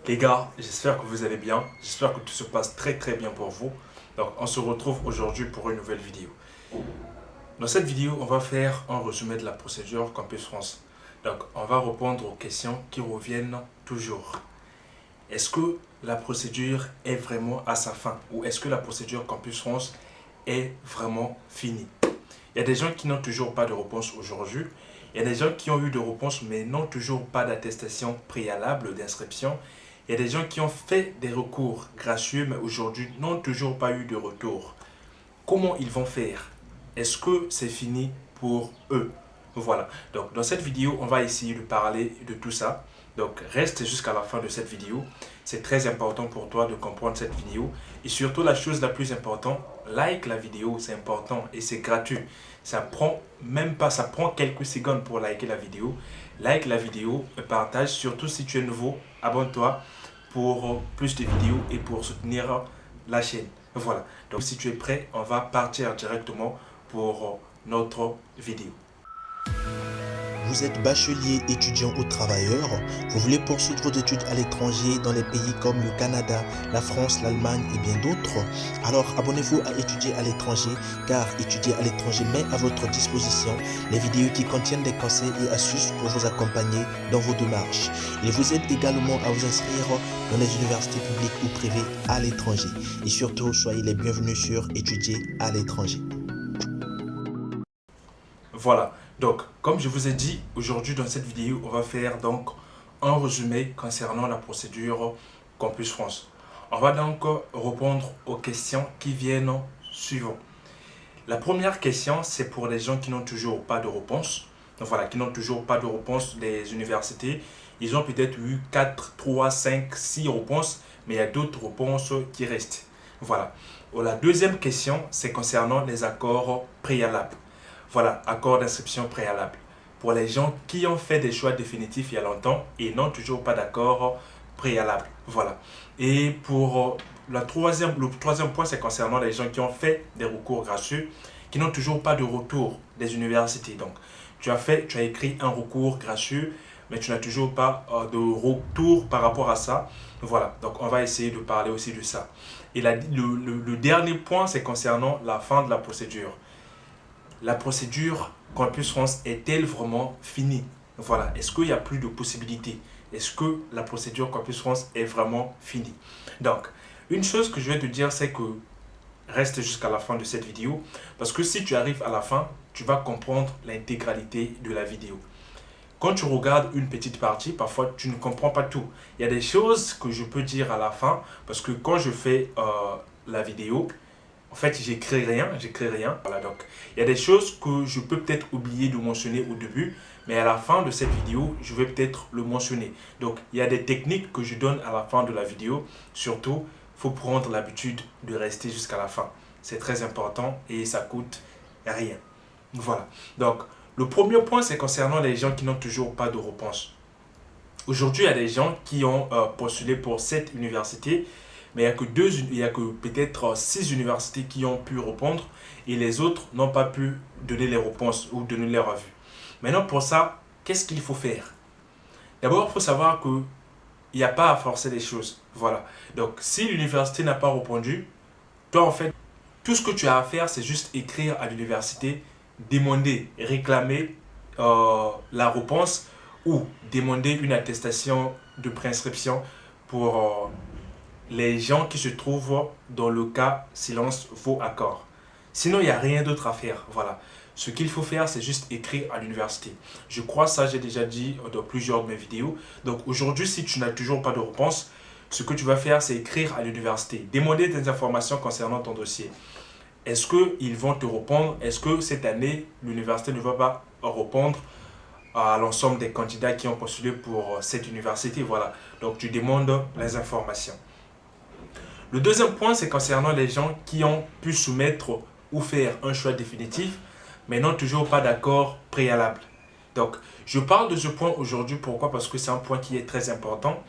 Les gars, j'espère que vous allez bien. J'espère que tout se passe très bien pour vous. Donc, on se retrouve aujourd'hui pour une nouvelle vidéo. Dans cette vidéo, on va faire un résumé de la procédure Campus France. Donc, on va répondre aux questions qui reviennent toujours. Est-ce que la procédure est vraiment à sa fin? Ou est-ce que la procédure Campus France est vraiment finie? Il y a des gens qui n'ont toujours pas de réponse aujourd'hui. Il y a des gens qui ont eu de réponses mais n'ont toujours pas d'attestation préalable d'inscription. Il y a des gens qui ont fait des recours gracieux mais aujourd'hui n'ont toujours pas eu de retour. Comment ils vont faire? Est-ce que c'est fini pour eux? Voilà. Donc dans cette vidéo, on va essayer de parler de tout ça. Donc reste jusqu'à la fin de cette vidéo. C'est très important pour toi de comprendre cette vidéo. Et surtout la chose la plus importante, like la vidéo, c'est important et c'est gratuit. Ça prend même pas, ça prend quelques secondes pour liker la vidéo. Like la vidéo, partage, surtout si tu es nouveau, abonne-toi pour plus de vidéos et pour soutenir la chaîne. Voilà. Donc si tu es prêt, on va partir directement pour notre vidéo. Vous êtes bachelier, étudiant ou travailleur, vous voulez poursuivre vos études à l'étranger dans les pays comme le Canada, la France, l'Allemagne et bien d'autres? Alors abonnez-vous à Étudier à l'étranger car Étudier à l'étranger met à votre disposition les vidéos qui contiennent des conseils et astuces pour vous accompagner dans vos démarches. Il vous aide également à vous inscrire dans les universités publiques ou privées à l'étranger. Et surtout, soyez les bienvenus sur Étudier à l'étranger. Voilà. Donc, comme je vous ai dit, aujourd'hui dans cette vidéo, on va faire donc un résumé concernant la procédure Campus France. On va donc répondre aux questions qui viennent suivant. La première question, c'est pour les gens qui n'ont toujours pas de réponse. Donc voilà, qui n'ont toujours pas de réponse des universités. Ils ont peut-être eu 4, 3, 5, 6 réponses, mais il y a d'autres réponses qui restent. Voilà. La deuxième question, c'est concernant les accords préalables. Voilà, accord d'inscription préalable. Pour les gens qui ont fait des choix définitifs il y a longtemps et n'ont toujours pas d'accord préalable. Voilà. Et pour le troisième point, c'est concernant les gens qui ont fait des recours gracieux, qui n'ont toujours pas de retour des universités. Donc, tu as écrit un recours gracieux, mais tu n'as toujours pas de retour par rapport à ça. Voilà. Donc, on va essayer de parler aussi de ça. Et le dernier point, c'est concernant la fin de la procédure. La procédure Campus France est-elle vraiment finie? Voilà, est-ce qu'il n'y a plus de possibilités? Est-ce que la procédure Campus France est vraiment finie? Donc, une chose que je vais te dire, c'est que reste jusqu'à la fin de cette vidéo, parce que si tu arrives à la fin, tu vas comprendre l'intégralité de la vidéo. Quand tu regardes une petite partie, parfois tu ne comprends pas tout. Il y a des choses que je peux dire à la fin, parce que quand je fais la vidéo, en fait, j'écris rien. Voilà, donc il y a des choses que je peux peut-être oublier de mentionner au début, mais à la fin de cette vidéo, je vais peut-être le mentionner. Donc, il y a des techniques que je donne à la fin de la vidéo. Surtout, il faut prendre l'habitude de rester jusqu'à la fin. C'est très important et ça coûte rien. Voilà. Donc, le premier point, c'est concernant les gens qui n'ont toujours pas de réponse. Aujourd'hui, il y a des gens qui ont postulé pour cette université, mais il y a que peut-être 6 universités qui ont pu répondre et les autres n'ont pas pu donner les réponses ou donner leur avis. Maintenant, pour ça, qu'est-ce qu'il faut faire? D'abord, il faut savoir qu'il n'y a pas à forcer les choses. Voilà. Donc, si l'université n'a pas répondu, toi, en fait, tout ce que tu as à faire, c'est juste écrire à l'université, demander, réclamer la réponse ou demander une attestation de préinscription pour les gens qui se trouvent dans le cas silence vaut accord. Sinon, il n'y a rien d'autre à faire. Voilà. Ce qu'il faut faire, c'est juste écrire à l'université. Je crois ça, j'ai déjà dit dans plusieurs de mes vidéos. Donc aujourd'hui, si tu n'as toujours pas de réponse, ce que tu vas faire, c'est écrire à l'université. Demander des informations concernant ton dossier. Est-ce qu'ils vont te répondre? Est-ce que cette année, l'université ne va pas répondre à l'ensemble des candidats qui ont postulé pour cette université? Voilà. Donc tu demandes les informations. Le deuxième point, c'est concernant les gens qui ont pu soumettre ou faire un choix définitif, mais n'ont toujours pas d'accord préalable. Donc, je parle de ce point aujourd'hui. Pourquoi? Parce que c'est un point qui est très important.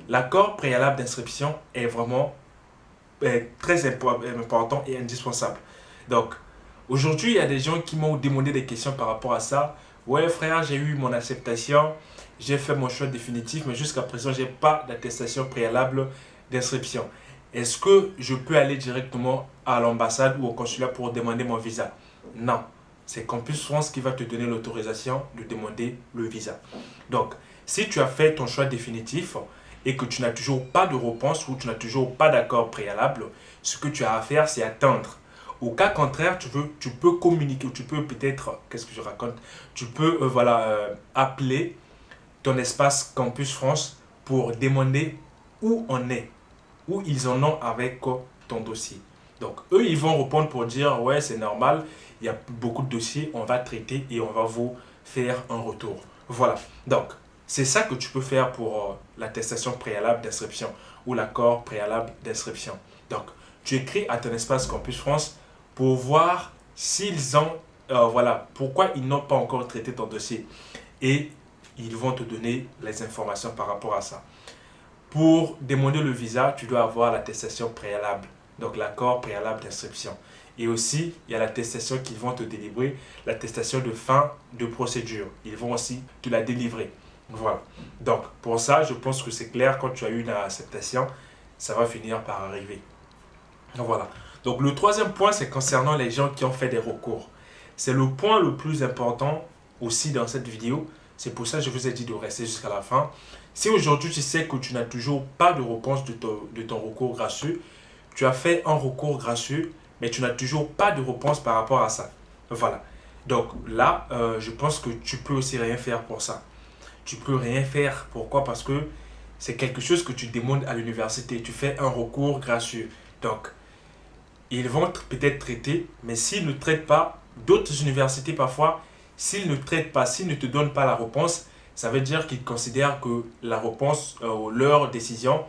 L'accord préalable d'inscription est vraiment très important et indispensable. Donc, aujourd'hui, il y a des gens qui m'ont demandé des questions par rapport à ça. Ouais frère, j'ai eu mon acceptation, j'ai fait mon choix définitif, mais jusqu'à présent, j'ai pas d'attestation préalable d'inscription. Est-ce que je peux aller directement à l'ambassade ou au consulat pour demander mon visa? Non. C'est Campus France qui va te donner l'autorisation de demander le visa. Donc, si tu as fait ton choix définitif et que tu n'as toujours pas de réponse ou tu n'as toujours pas d'accord préalable, ce que tu as à faire, c'est attendre. Au cas contraire, tu peux communiquer, ou tu peux peut-être, qu'est-ce que je raconte? Tu peux appeler ton espace Campus France pour demander où on est, où ils en ont avec ton dossier. Donc, eux, ils vont répondre pour dire, ouais, c'est normal, il y a beaucoup de dossiers, on va traiter et on va vous faire un retour. Voilà. Donc, c'est ça que tu peux faire pour l'attestation préalable d'inscription ou l'accord préalable d'inscription. Donc, tu écris à ton espace Campus France pour voir s'ils ont, pourquoi ils n'ont pas encore traité ton dossier. Et ils vont te donner les informations par rapport à ça. Pour demander le visa, tu dois avoir l'attestation préalable, donc l'accord préalable d'inscription. Et aussi, il y a l'attestation qu'ils vont te délivrer, l'attestation de fin de procédure. Ils vont aussi te la délivrer. Voilà. Donc, pour ça, je pense que c'est clair, quand tu as eu une acceptation, ça va finir par arriver. Donc, voilà. Donc, le troisième point, c'est concernant les gens qui ont fait des recours. C'est le point le plus important aussi dans cette vidéo. C'est pour ça que je vous ai dit de rester jusqu'à la fin. Si aujourd'hui tu sais que tu n'as toujours pas de réponse de ton recours gracieux, tu as fait un recours gracieux, mais tu n'as toujours pas de réponse par rapport à ça. Voilà. Donc là, je pense que tu peux aussi rien faire pour ça. Tu peux rien faire. Pourquoi? Parce que c'est quelque chose que tu demandes à l'université. Tu fais un recours gracieux. Donc, ils vont peut-être traiter, mais s'ils ne traitent pas, d'autres universités parfois, s'ils ne traitent pas, s'ils ne te donnent pas la réponse, ça veut dire qu'ils considèrent que la réponse, leur décision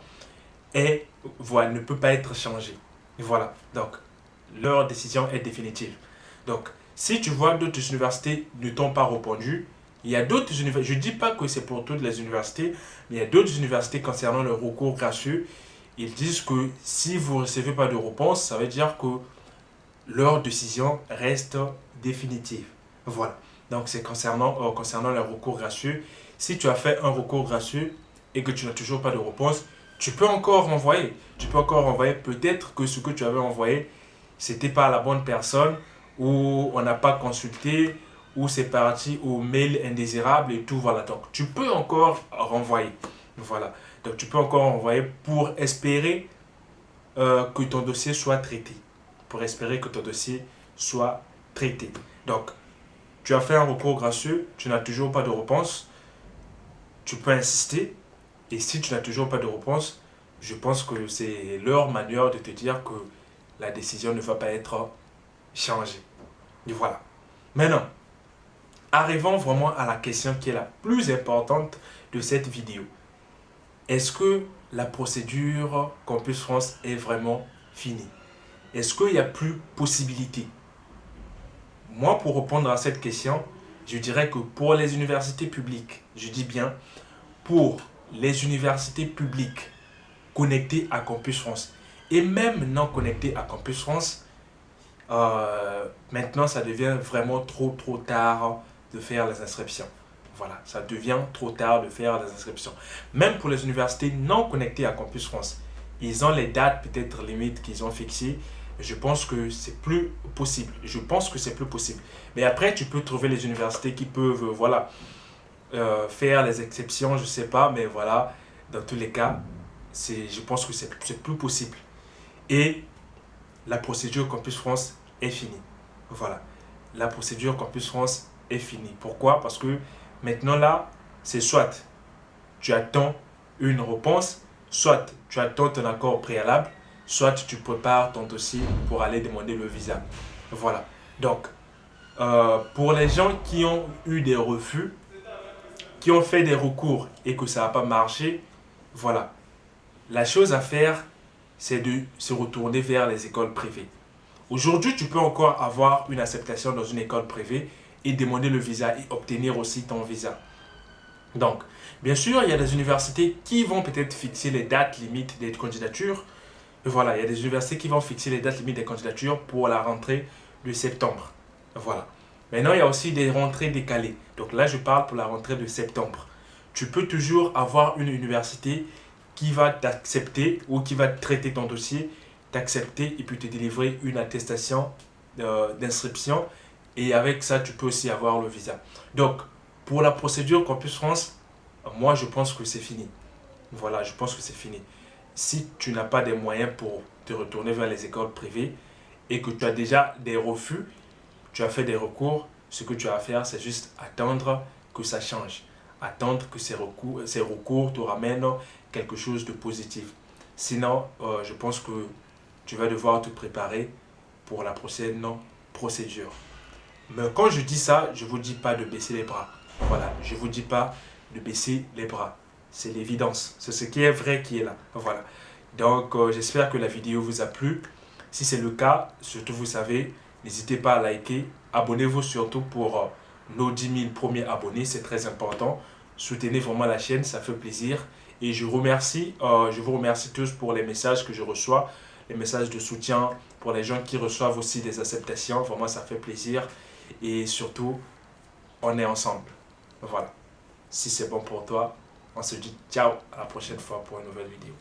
ne peut pas être changée. Voilà, donc leur décision est définitive. Donc, si tu vois d'autres universités ne t'ont pas répondu, il y a d'autres universités, je ne dis pas que c'est pour toutes les universités, mais il y a d'autres universités concernant le recours gracieux. Ils disent que si vous ne recevez pas de réponse, ça veut dire que leur décision reste définitive. Voilà. Donc, c'est concernant le recours gracieux. Si tu as fait un recours gracieux et que tu n'as toujours pas de réponse, tu peux encore envoyer. Tu peux encore envoyer. Peut-être que ce que tu avais envoyé, c'était pas la bonne personne, ou on n'a pas consulté, ou c'est parti au mail indésirable et tout. Voilà. Donc, tu peux encore renvoyer. Voilà. Donc, tu peux encore envoyer pour espérer que ton dossier soit traité. Pour espérer que ton dossier soit traité. Donc, tu as fait un recours gracieux, tu n'as toujours pas de réponse, tu peux insister. Et si tu n'as toujours pas de réponse, je pense que c'est leur manière de te dire que la décision ne va pas être changée. Et voilà. Maintenant, arrivons vraiment à la question qui est la plus importante de cette vidéo. Est-ce que la procédure Campus France est vraiment finie? Est-ce qu'il n'y a plus possibilité? Moi, pour répondre à cette question, je dirais que pour les universités publiques, je dis bien pour les universités publiques connectées à Campus France et même non connectées à Campus France, maintenant ça devient vraiment trop tard de faire les inscriptions. Voilà, ça devient trop tard de faire les inscriptions. Même pour les universités non connectées à Campus France, ils ont les dates peut-être limites qu'ils ont fixées. Je pense que c'est plus possible. Je pense que c'est plus possible. Mais après, tu peux trouver les universités qui peuvent, faire les exceptions, je sais pas, mais voilà, dans tous les cas, je pense que c'est plus possible. Et la procédure Campus France est finie. Voilà, la procédure Campus France est finie. Pourquoi? Parce que maintenant là, c'est soit tu attends une réponse, soit tu attends ton accord préalable, soit tu prépares ton dossier pour aller demander le visa. Voilà. Donc, pour les gens qui ont eu des refus, qui ont fait des recours et que ça n'a pas marché, voilà. La chose à faire, c'est de se retourner vers les écoles privées. Aujourd'hui, tu peux encore avoir une acceptation dans une école privée et demander le visa et obtenir aussi ton visa. Donc, bien sûr, il y a des universités qui vont peut-être fixer les dates limites des candidatures. Voilà, il y a des universités qui vont fixer les dates limites des candidatures pour la rentrée de septembre. Voilà. Maintenant, il y a aussi des rentrées décalées. Donc là, je parle pour la rentrée de septembre. Tu peux toujours avoir une université qui va t'accepter ou qui va traiter ton dossier, t'accepter et puis te délivrer une attestation d'inscription. Et avec ça, tu peux aussi avoir le visa. Donc, pour la procédure Campus France, moi, je pense que c'est fini. Voilà, je pense que c'est fini. Si tu n'as pas des moyens pour te retourner vers les écoles privées et que tu as déjà des refus, tu as fait des recours, ce que tu as à faire, c'est juste attendre que ça change. Attendre que ces recours te ramènent quelque chose de positif. Sinon, je pense que tu vas devoir te préparer pour la prochaine procédure. Mais quand je dis ça, je ne vous dis pas de baisser les bras. Voilà, je ne vous dis pas de baisser les bras. C'est l'évidence. C'est ce qui est vrai qui est là. Voilà. Donc, j'espère que la vidéo vous a plu. Si c'est le cas, surtout vous savez, n'hésitez pas à liker. Abonnez-vous surtout pour nos 10 000 premiers abonnés. C'est très important. Soutenez vraiment la chaîne, ça fait plaisir. Et je vous remercie tous pour les messages que je reçois, les messages de soutien, pour les gens qui reçoivent aussi des acceptations. Vraiment, ça fait plaisir. Et surtout, on est ensemble. Voilà. Si c'est bon pour toi, on se dit ciao à la prochaine fois pour une nouvelle vidéo.